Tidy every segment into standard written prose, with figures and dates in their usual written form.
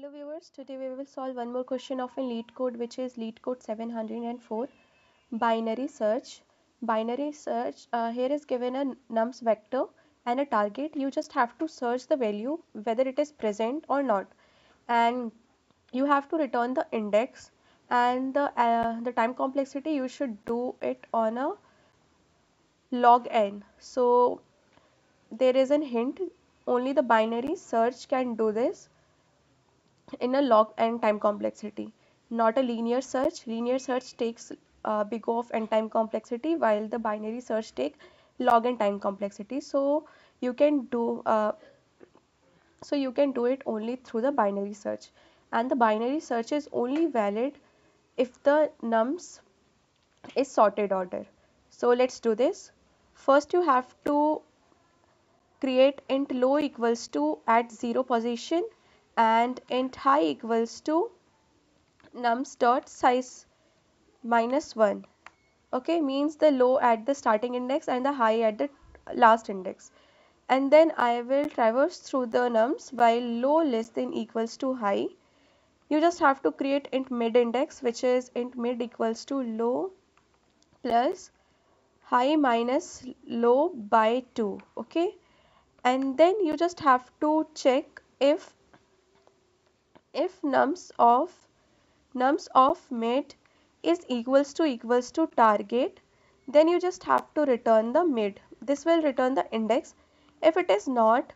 Hello viewers, today we will solve one more question of a LeetCode, which is LeetCode 704, binary search. Binary search, here is given a nums vector and a target. You just have to search the value whether it is present or not, and you have to return the index, and the time complexity you should do it on a log n. So there is an hint, only the binary search can do this in a log n time complexity, not a linear search. Linear search takes big O of n time complexity, while the binary search take log n time complexity. So you can do it only through the binary search, and the binary search is only valid if the nums is sorted order. So let's do this. First you have to create int low equals to at 0 position and int high equals to nums dot size -1. Okay, means the low at the starting index and the high at the last index. And then I will traverse through the nums while low less than equals to high. You just have to create int mid index, which is int mid equals to low plus high minus low by 2. Okay, and then you just have to check if nums of mid is equals to target, then you just have to return the mid. This will return the index. If it is not,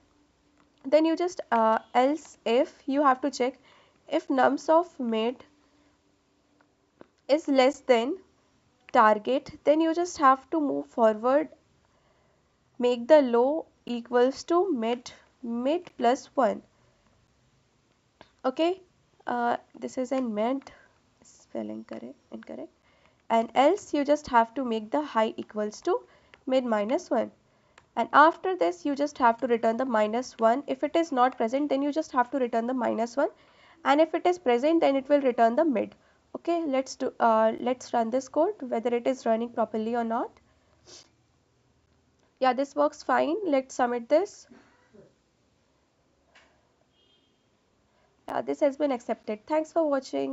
then you just else if you have to check if nums of mid is less than target, then you just have to move forward, make the low equals to mid plus 1. Okay, this is in mid, spelling incorrect, and else you just have to make the high equals to mid minus 1, and after this you just have to return the -1. If it is not present, then you just have to return the -1, and if it is present, then it will return the mid. Okay, let's run this code whether it is running properly or not. Yeah, this works fine. Let's submit this. Yeah, this has been accepted. Thanks for watching.